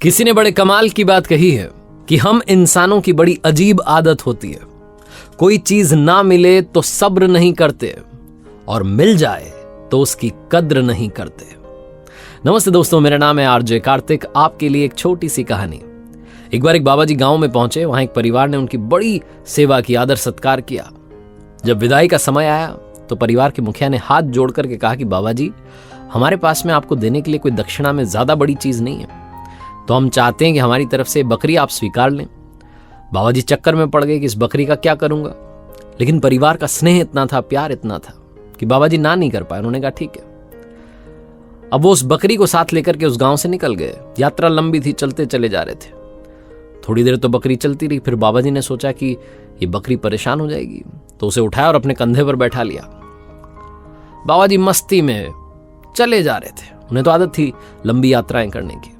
किसी ने बड़े कमाल की बात कही है कि हम इंसानों की बड़ी अजीब आदत होती है। कोई चीज ना मिले तो सब्र नहीं करते और मिल जाए तो उसकी कद्र नहीं करते। नमस्ते दोस्तों, मेरा नाम है आरजे कार्तिक। आपके लिए एक छोटी सी कहानी। एक बार एक बाबा जी गांव में पहुंचे। वहां एक परिवार ने उनकी बड़ी सेवा की, आदर सत्कार किया। जब विदाई का समय आया तो परिवार के मुखिया ने हाथ जोड़ करके कहा कि बाबा जी, हमारे पास में आपको देने के लिए कोई दक्षिणा में ज्यादा बड़ी चीज नहीं है, तो हम चाहते हैं कि हमारी तरफ से बकरी आप स्वीकार लें। बाबा जी चक्कर में पड़ गए कि इस बकरी का क्या करूंगा, लेकिन परिवार का स्नेह इतना था, प्यार इतना था कि बाबा जी ना नहीं कर पाए। उन्होंने कहा ठीक है। अब वो उस बकरी को साथ लेकर के उस गांव से निकल गए। यात्रा लंबी थी, चलते चले जा रहे थे। थोड़ी देर तो बकरी चलती रही। फिर बाबा जी ने सोचा कि ये बकरी परेशान हो जाएगी, तो उसे उठाया और अपने कंधे पर बैठा लिया। बाबा जी मस्ती में चले जा रहे थे। उन्हें तो आदत थी लंबी यात्राएं करने की।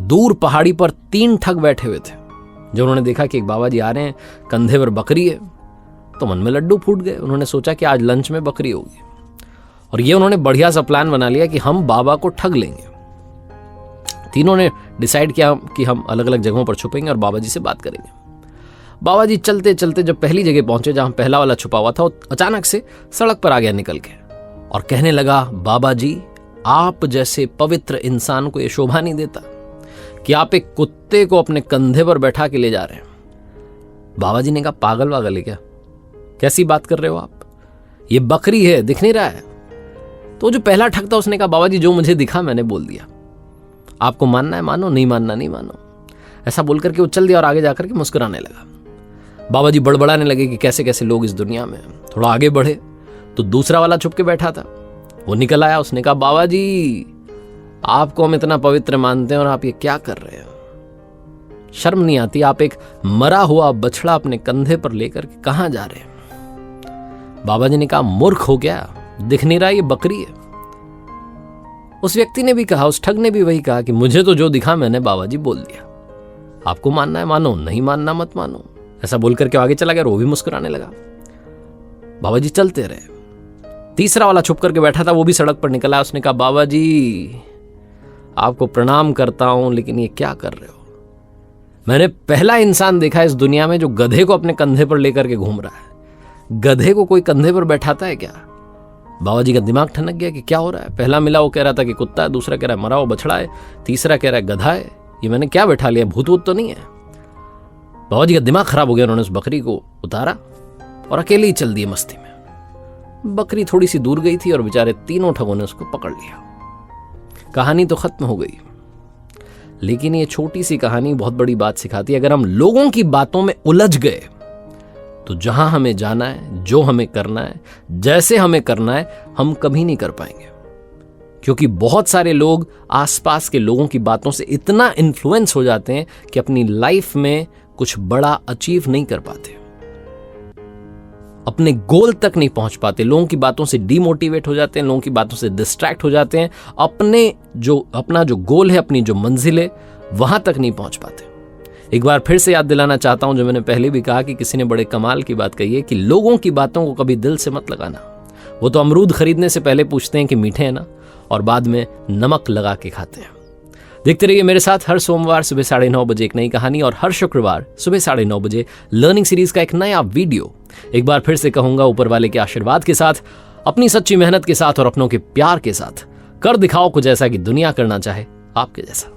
दूर पहाड़ी पर 3 ठग बैठे हुए थे। जब उन्होंने देखा कि एक बाबा जी आ रहे हैं, कंधे पर बकरी है, तो मन में लड्डू फूट गए। उन्होंने सोचा कि आज लंच में बकरी होगी, और ये उन्होंने बढ़िया सा प्लान बना लिया कि हम बाबा को ठग लेंगे। तीनों ने डिसाइड किया कि हम अलग अलग जगहों पर छुपेंगे और बाबा जी से बात करेंगे। बाबा जी चलते चलते जब पहली जगह पहुंचे जहां पहला वाला छुपा हुआ था, वो अचानक से सड़क पर आ गया निकल के और कहने लगा, बाबा जी, आप जैसे पवित्र इंसान को यह शोभा नहीं देता कि आप एक कुत्ते को अपने कंधे पर बैठा के ले जा रहे हैं। बाबा जी ने कहा, पागल वागल है क्या? कैसी बात कर रहे हो आप? ये बकरी है, दिख नहीं रहा है? तो जो पहला ठग था उसने कहा, बाबा जी जो मुझे दिखा मैंने बोल दिया, आपको मानना है मानो, नहीं मानना नहीं मानो। ऐसा बोल करके वो चल दिया और आगे जाकर के मुस्कुराने लगा। बाबा जी बड़बड़ाने लगे कि कैसे कैसे लोग इस दुनिया में। थोड़ा आगे बढ़े तो दूसरा वाला छुप के बैठा था, वो निकल आया। उसने कहा, बाबा जी, आपको हम इतना पवित्र मानते हैं और आप ये क्या कर रहे हैं? शर्म नहीं आती? आप एक मरा हुआ बछड़ा अपने कंधे पर लेकर के कहां जा रहे हैं? बाबा जी ने कहा, मूर्ख हो गया, दिख नहीं रहा ये बकरी है। उस व्यक्ति ने भी कहा, उस ठग ने भी वही कहा कि मुझे तो जो दिखा मैंने बाबा जी बोल दिया, आपको मानना है मानो, नहीं मानना मत मानो। ऐसा बोल करके आगे चला गया और वो भी मुस्कुराने लगा। बाबा जी चलते रहे। तीसरा वाला छुप करके बैठा था, वो भी सड़क पर निकला। उसने कहा, बाबा जी, आपको प्रणाम करता हूं, लेकिन ये क्या कर रहे हो? मैंने पहला इंसान देखा इस दुनिया में जो गधे को अपने कंधे पर लेकर के घूम रहा है। गधे को कोई कंधे पर बैठाता है क्या? बाबा जी का दिमाग ठनक गया कि क्या हो रहा है। पहला मिला वो कह रहा था कि कुत्ता है, दूसरा कह रहा है मरा हुआ बछड़ा है, तीसरा कह रहा है गधा है। ये मैंने क्या बैठा लिया? भूत वूत तो नहीं है? बाबा जी का दिमाग खराब हो गया। उन्होंने उस बकरी को उतारा और अकेले ही चल दिए मस्ती में। बकरी थोड़ी सी दूर गई थी और बेचारे तीनों ठगों ने उसको पकड़ लिया। कहानी तो खत्म हो गई, लेकिन ये छोटी सी कहानी बहुत बड़ी बात सिखाती है। अगर हम लोगों की बातों में उलझ गए तो जहां हमें जाना है, जो हमें करना है, जैसे हमें करना है, हम कभी नहीं कर पाएंगे। क्योंकि बहुत सारे लोग आसपास के लोगों की बातों से इतना इन्फ्लुएंस हो जाते हैं कि अपनी लाइफ में कुछ बड़ा अचीव नहीं कर पाते, अपने गोल तक नहीं पहुंच पाते। लोगों की बातों से डीमोटिवेट हो जाते हैं, लोगों की बातों से डिस्ट्रैक्ट हो जाते हैं। अपना जो गोल है, अपनी जो मंजिल है, वहां तक नहीं पहुंच पाते। एक बार फिर से याद दिलाना चाहता हूं, जो मैंने पहले भी कहा कि किसी ने बड़े कमाल की बात कही है कि लोगों की बातों को कभी दिल से मत लगाना। वो तो अमरूद खरीदने से पहले पूछते हैं कि मीठे हैं ना, और बाद में नमक लगा के खाते हैं। देखते रहिए मेरे साथ हर सोमवार सुबह 9:30 बजे एक नई कहानी, और हर शुक्रवार सुबह 9:30 बजे लर्निंग सीरीज का एक नया वीडियो। एक बार फिर से कहूंगा, ऊपर वाले के आशीर्वाद के साथ, अपनी सच्ची मेहनत के साथ और अपनों के प्यार के साथ कर दिखाओ कुछ ऐसा कि दुनिया करना चाहे आपके जैसा।